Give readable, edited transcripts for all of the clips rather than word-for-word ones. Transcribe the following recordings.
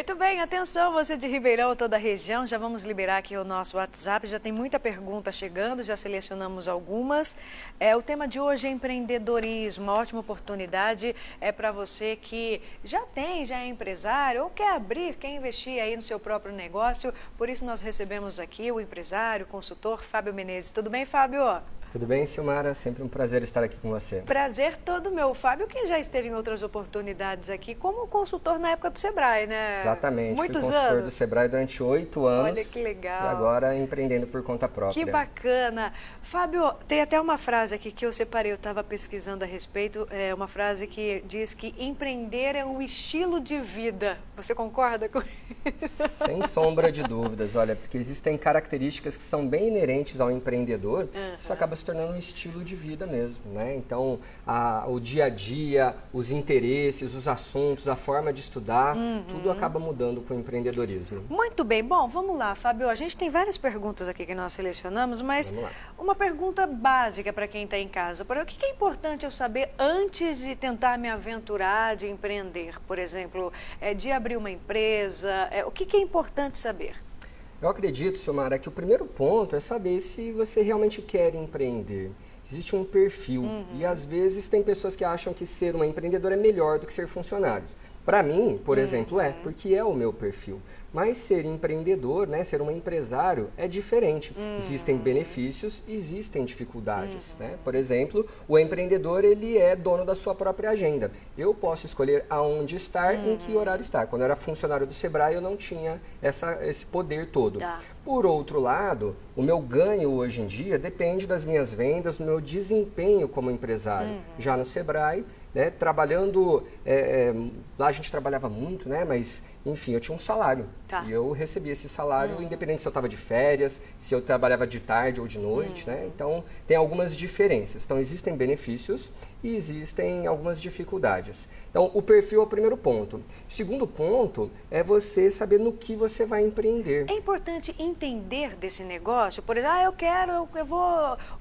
Muito bem, atenção, você de Ribeirão, toda a região, já vamos liberar aqui o nosso WhatsApp, já tem muita pergunta chegando, já selecionamos algumas. O tema de hoje é empreendedorismo, uma ótima oportunidade para você que já é empresário ou quer abrir, quer investir aí no seu próprio negócio. Por isso nós recebemos aqui o empresário, consultor Fábio Menezes. Tudo bem, Fábio? Tudo bem, Silmara? Sempre um prazer estar aqui com você. Prazer todo meu. Fábio, que já esteve em outras oportunidades aqui como consultor na época do Sebrae, né? Exatamente. Muitos fui consultor anos do Sebrae durante 8 anos. Olha que legal. E agora empreendendo por conta própria. Que bacana. Fábio, tem até uma frase aqui que eu separei, eu estava pesquisando a respeito, uma frase que diz que empreender é um estilo de vida. Você concorda com isso? Sem sombra de dúvidas, olha, porque existem características que são bem inerentes ao empreendedor, isso acaba se tornando um estilo de vida mesmo, né? Então, o dia a dia, os interesses, os assuntos, a forma de estudar, tudo acaba mudando com o empreendedorismo. Muito bem. Bom, vamos lá, Fábio. A gente tem várias perguntas aqui que nós selecionamos, mas uma pergunta básica para quem está em casa. O que é importante eu saber antes de tentar me aventurar, de empreender, por exemplo, de abrir uma empresa? O que é importante saber? Eu acredito, Silmara, que o primeiro ponto é saber se você realmente quer empreender. Existe um perfil e às vezes tem pessoas que acham que ser uma empreendedora é melhor do que ser funcionário. Para mim, por exemplo, porque é o meu perfil. Mas ser empreendedor, né, ser um empresário é diferente. Existem benefícios, existem dificuldades. Né? Por exemplo, o empreendedor ele é dono da sua própria agenda. Eu posso escolher aonde estar, em que horário estar. Quando eu era funcionário do Sebrae, eu não tinha esse poder todo. Por outro lado, o meu ganho hoje em dia depende das minhas vendas, do meu desempenho como empresário. Já no Sebrae, né, trabalhando, lá a gente trabalhava muito, né, mas enfim, eu tinha um salário e eu recebia esse salário independente se eu estava de férias, se eu trabalhava de tarde ou de noite, né, então tem algumas diferenças. Então existem benefícios e existem algumas dificuldades. Então o perfil é o primeiro ponto. O segundo ponto é você saber no que você vai empreender. É importante entender desse negócio, por exemplo,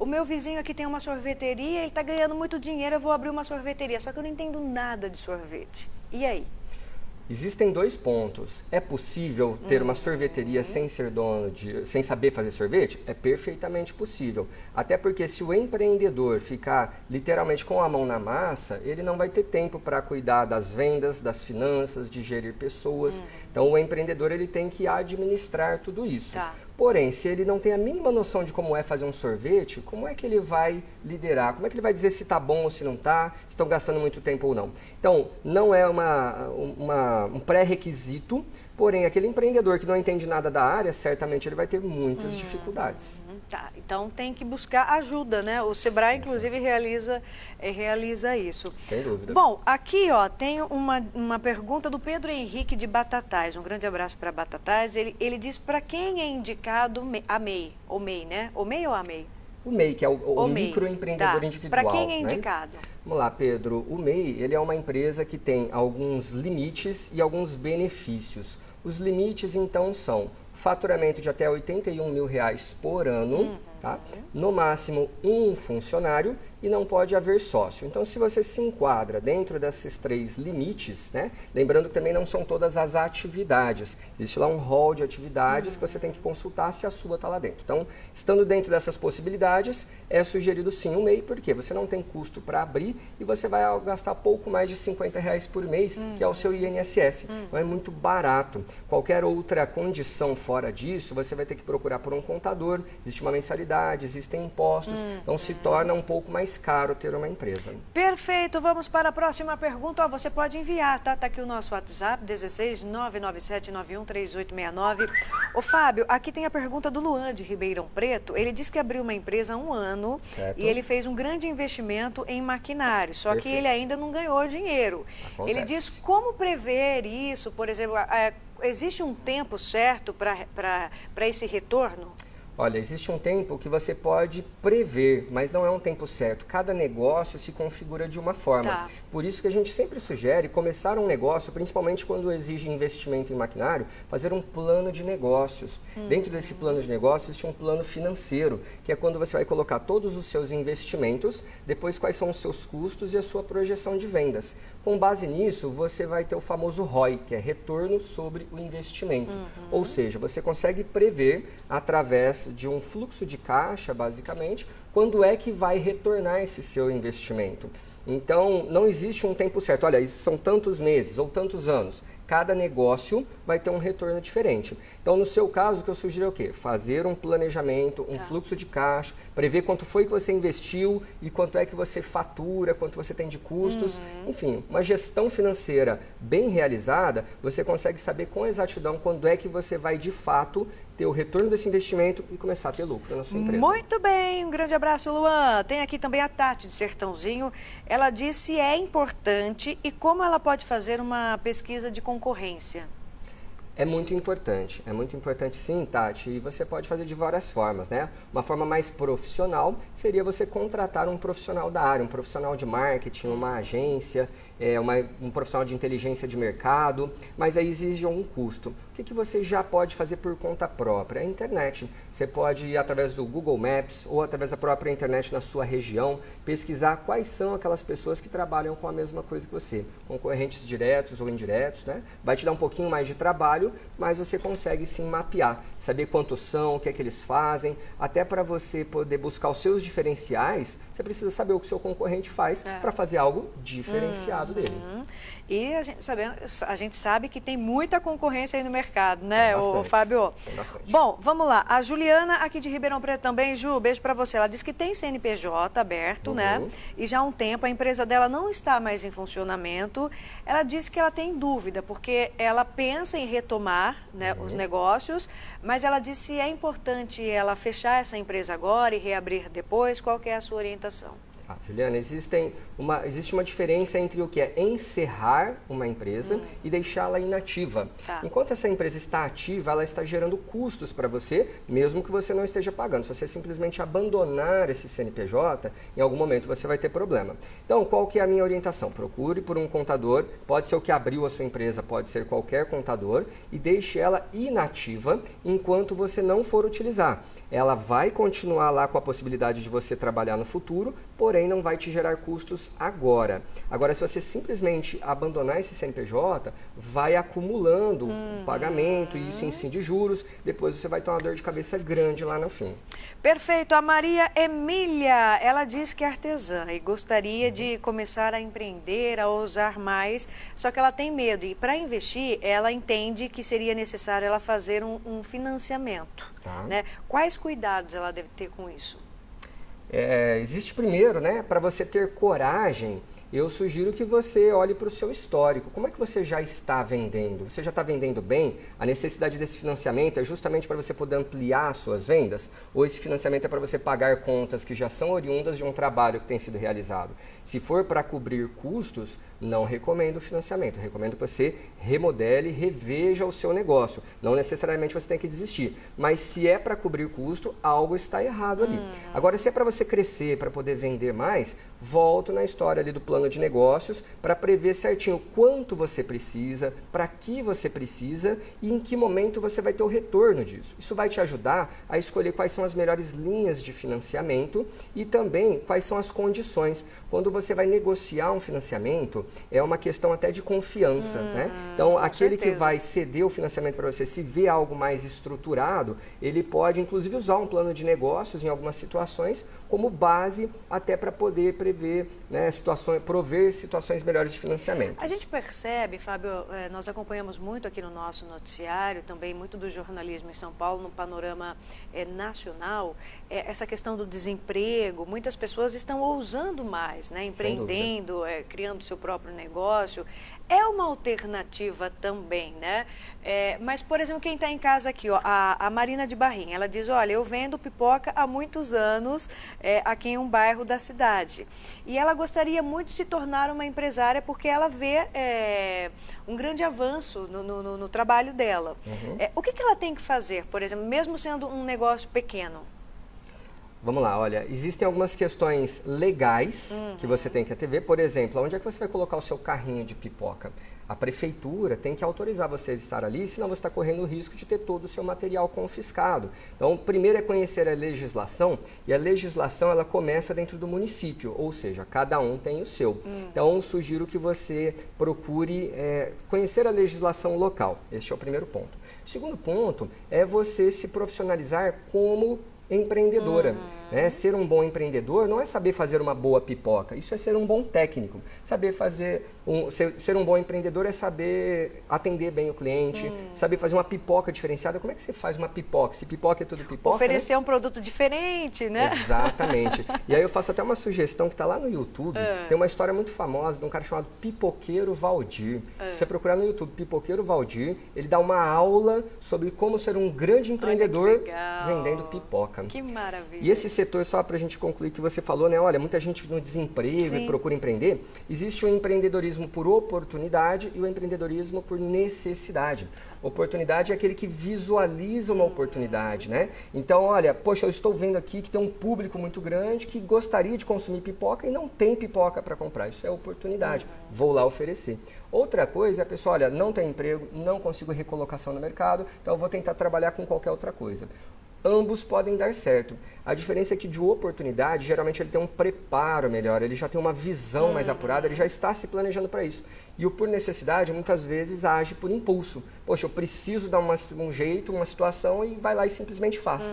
o meu vizinho aqui tem uma sorveteria, ele está ganhando muito dinheiro, eu vou abrir uma sorveteria, só que eu não entendo nada de sorvete. E aí? Existem dois pontos. É possível ter uma sorveteria sem ser dono sem saber fazer sorvete? É perfeitamente possível. Até porque se o empreendedor ficar literalmente com a mão na massa, ele não vai ter tempo para cuidar das vendas, das finanças, de gerir pessoas. Então o empreendedor ele tem que administrar tudo isso. Porém, se ele não tem a mínima noção de como é fazer um sorvete, como é que ele vai liderar? Como é que ele vai dizer se está bom ou se não está, se estão gastando muito tempo ou não? Então, não é um pré-requisito, porém, aquele empreendedor que não entende nada da área, certamente ele vai ter muitas dificuldades. Então tem que buscar ajuda, né? O Sebrae, inclusive, realiza isso. Sem dúvida. Bom, aqui ó, tem uma pergunta do Pedro Henrique de Batatais. Um grande abraço para Batatais. Ele diz para quem é indicado a MEI, o MEI, né? O MEI ou a MEI? O MEI, que é o microempreendedor individual. Para quem é né? indicado? Vamos lá, Pedro. O MEI ele é uma empresa que tem alguns limites e alguns benefícios. Os limites, então, são faturamento de até R$ 81 mil por ano, tá? No máximo um funcionário e não pode haver sócio. Então, se você se enquadra dentro desses 3 limites, né? Lembrando que também não são todas as atividades. Existe lá um rol de atividades que você tem que consultar se a sua está lá dentro. Então, estando dentro dessas possibilidades, é sugerido sim o MEI, porque você não tem custo para abrir e você vai gastar pouco mais de R$ 50 por mês, que é o seu INSS. Então, é muito barato. Qualquer outra condição fora disso, você vai ter que procurar por um contador, existe uma mensalidade, existem impostos, então se torna um pouco mais caro ter uma empresa. Perfeito, vamos para a próxima pergunta. Você pode enviar, tá? Tá aqui o nosso WhatsApp, 16 997 91 3869. Ô Fábio, aqui tem a pergunta do Luan de Ribeirão Preto. Ele disse que abriu uma empresa há 1 ano e ele fez um grande investimento em maquinário, só que ele ainda não ganhou dinheiro. Ele diz como prever isso, por exemplo, existe um tempo certo para esse retorno? Olha, existe um tempo que você pode prever, mas não é um tempo certo. Cada negócio se configura de uma forma. Tá. Por isso que a gente sempre sugere começar um negócio, principalmente quando exige investimento em maquinário, fazer um plano de negócios. Dentro desse plano de negócios existe um plano financeiro, que é quando você vai colocar todos os seus investimentos, depois quais são os seus custos e a sua projeção de vendas. Com base nisso, você vai ter o famoso ROI, que é retorno sobre o investimento. Ou seja, você consegue prever através de um fluxo de caixa, basicamente, quando é que vai retornar esse seu investimento. Então, não existe um tempo certo. Olha, isso são tantos meses ou tantos anos. Cada negócio vai ter um retorno diferente. Então, no seu caso, o que eu sugiro é o quê? Fazer um planejamento, um fluxo de caixa, prever quanto foi que você investiu e quanto é que você fatura, quanto você tem de custos. Enfim, uma gestão financeira bem realizada, você consegue saber com exatidão quando é que você vai, de fato, ter o retorno desse investimento e começar a ter lucro na sua empresa. Muito bem, um grande abraço, Luan. Tem aqui também a Tati de Sertãozinho. Ela diz se é importante e como ela pode fazer uma pesquisa de concorrência. É muito importante sim, Tati, e você pode fazer de várias formas, né? Uma forma mais profissional seria você contratar um profissional da área, um profissional de marketing, uma agência, um profissional de inteligência de mercado, mas aí exige um custo. O que você já pode fazer por conta própria? A internet. Você pode ir através do Google Maps ou através da própria internet na sua região, pesquisar quais são aquelas pessoas que trabalham com a mesma coisa que você, concorrentes diretos ou indiretos, né? Vai te dar um pouquinho mais de trabalho, mas você consegue sim mapear, saber quantos são, o que é que eles fazem, até para você poder buscar os seus diferenciais, você precisa saber o que o seu concorrente faz para fazer algo diferenciado dele. E a gente sabe que tem muita concorrência aí no mercado, né, ô, Fábio? Tem bastante. Bom, vamos lá. A Juliana, aqui de Ribeirão Preto também, Ju, beijo pra você. Ela diz que tem CNPJ aberto, né? E já há um tempo a empresa dela não está mais em funcionamento. Ela disse que ela tem dúvida, porque ela pensa em retomar, né, os negócios, mas ela disse que é importante ela fechar essa empresa agora e reabrir depois. Qual que é a sua orientação? Juliana, existe uma diferença entre o que é encerrar uma empresa e deixá-la inativa. Enquanto essa empresa está ativa, ela está gerando custos para você, mesmo que você não esteja pagando. Se você simplesmente abandonar esse CNPJ, em algum momento você vai ter problema. Então, qual que é a minha orientação? Procure por um contador, pode ser o que abriu a sua empresa, pode ser qualquer contador, e deixe ela inativa enquanto você não for utilizar. Ela vai continuar lá com a possibilidade de você trabalhar no futuro, porém não vai te gerar custos agora. Agora, se você simplesmente abandonar esse CNPJ, vai acumulando um pagamento, e isso em si de juros, depois você vai ter uma dor de cabeça grande lá no fim. Perfeito. A Maria Emília, ela diz que é artesã e gostaria de começar a empreender, a ousar mais, só que ela tem medo. E para investir, ela entende que seria necessário ela fazer um financiamento. Né? Quais cuidados ela deve ter com isso? Existe primeiro, né, para você ter coragem, eu sugiro que você olhe para o seu histórico. Como é que você já está vendendo? Você já está vendendo bem? A necessidade desse financiamento é justamente para você poder ampliar as suas vendas? Ou esse financiamento é para você pagar contas que já são oriundas de um trabalho que tem sido realizado? Se for para cobrir custos, não recomendo o financiamento. Recomendo que você remodele, reveja o seu negócio. Não necessariamente você tem que desistir. Mas se é para cobrir custo, algo está errado ali. Agora, se é para você crescer, para poder vender mais, volto na história ali do plano de negócios para prever certinho quanto você precisa, para que você precisa e em que momento você vai ter o retorno disso. Isso vai te ajudar a escolher quais são as melhores linhas de financiamento e também quais são as condições. Quando você vai negociar um financiamento, é uma questão até de confiança, né? Então, aquele que vai ceder o financiamento para você, se vê algo mais estruturado, ele pode, inclusive, usar um plano de negócios em algumas situações como base até para poder prever, né, prover situações melhores de financiamento. A gente percebe, Fábio, nós acompanhamos muito aqui no nosso noticiário, também muito do jornalismo em São Paulo, no panorama nacional, essa questão do desemprego. Muitas pessoas estão ousando mais, né, empreendendo, criando seu próprio próprio negócio é uma alternativa também, né? Mas, por exemplo, quem está em casa aqui, ó, a Marina de Barrinha, ela diz, olha, eu vendo pipoca há muitos anos aqui em um bairro da cidade. E ela gostaria muito de se tornar uma empresária porque ela vê um grande avanço no trabalho dela. Uhum. O que ela tem que fazer, por exemplo, mesmo sendo um negócio pequeno? Vamos lá, olha, existem algumas questões legais que você tem que atender. Por exemplo, onde é que você vai colocar o seu carrinho de pipoca? A prefeitura tem que autorizar você a estar ali, senão você está correndo o risco de ter todo o seu material confiscado. Então, primeiro é conhecer a legislação, e a legislação ela começa dentro do município, ou seja, cada um tem o seu. Então, sugiro que você procure conhecer a legislação local. Este é o primeiro ponto. O segundo ponto é você se profissionalizar como empreendedora. Ser um bom empreendedor não é saber fazer uma boa pipoca, isso é ser um bom técnico. Saber fazer ser um bom empreendedor é saber atender bem o cliente, saber fazer uma pipoca diferenciada. Como é que você faz uma pipoca? Se pipoca é tudo pipoca, oferecer, né? um produto diferente, né? Exatamente. E aí eu faço até uma sugestão que está lá no YouTube. Tem uma história muito famosa de um cara chamado Pipoqueiro Valdir. Se você procurar no YouTube Pipoqueiro Valdir, ele dá uma aula sobre como ser um grande empreendedor vendendo pipoca. Que maravilha. E esse setor, só para a gente concluir que você falou, né? Olha, muita gente no desemprego e procura empreender. Existe o empreendedorismo por oportunidade e o empreendedorismo por necessidade. Oportunidade é aquele que visualiza uma oportunidade, né? Então, olha, poxa, eu estou vendo aqui que tem um público muito grande que gostaria de consumir pipoca e não tem pipoca para comprar. Isso é oportunidade. Vou lá oferecer. Outra coisa é a pessoa, olha, não tem emprego, não consigo recolocação no mercado, então eu vou tentar trabalhar com qualquer outra coisa. Ambos podem dar certo. A diferença é que de oportunidade, geralmente ele tem um preparo melhor, ele já tem uma visão mais apurada, ele já está se planejando para isso. E o por necessidade, muitas vezes, age por impulso. Poxa, eu preciso dar um jeito, uma situação e vai lá e simplesmente faz.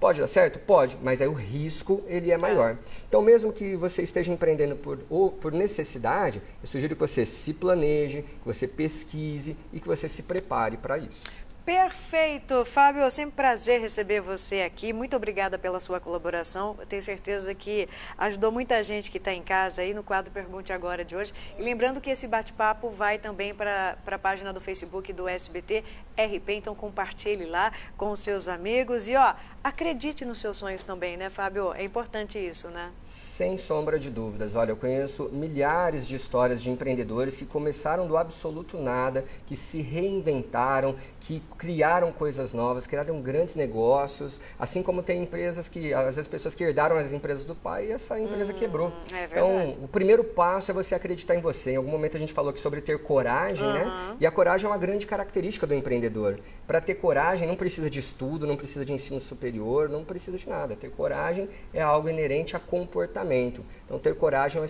Pode dar certo? Pode, mas aí o risco ele é maior. Então, mesmo que você esteja empreendendo por necessidade, eu sugiro que você se planeje, que você pesquise e que você se prepare para isso. Perfeito, Fábio, é sempre um prazer receber você aqui. Muito obrigada pela sua colaboração. Eu tenho certeza que ajudou muita gente que está em casa aí no quadro Pergunte Agora de hoje. E lembrando que esse bate-papo vai também para a página do Facebook do SBT RP, então compartilhe lá com os seus amigos. E ó, acredite nos seus sonhos também, né, Fábio? É importante isso, né? Sem sombra de dúvidas. Olha, eu conheço milhares de histórias de empreendedores que começaram do absoluto nada, que se reinventaram, que criaram coisas novas, criaram grandes negócios, assim como tem empresas que, às vezes, pessoas que herdaram as empresas do pai e essa empresa quebrou. É então, o primeiro passo é você acreditar em você. Em algum momento a gente falou aqui sobre ter coragem, né? E a coragem é uma grande característica do empreendedor. Para ter coragem não precisa de estudo, não precisa de ensino superior, não precisa de nada. Ter coragem é algo inerente a comportamento. Então, ter coragem é um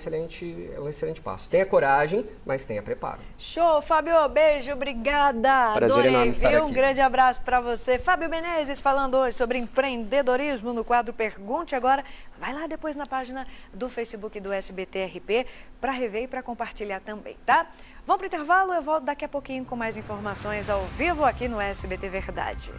excelente passo. Tenha coragem, mas tenha preparo. Show, Fábio, beijo, obrigada. Prazer enorme estar aqui. Um grande abraço para você. Fábio Menezes falando hoje sobre empreendedorismo no quadro Pergunte Agora. Vai lá depois na página do Facebook do SBT RP para rever e para compartilhar também, tá? Vamos para o intervalo, eu volto daqui a pouquinho com mais informações ao vivo aqui no SBT Verdade.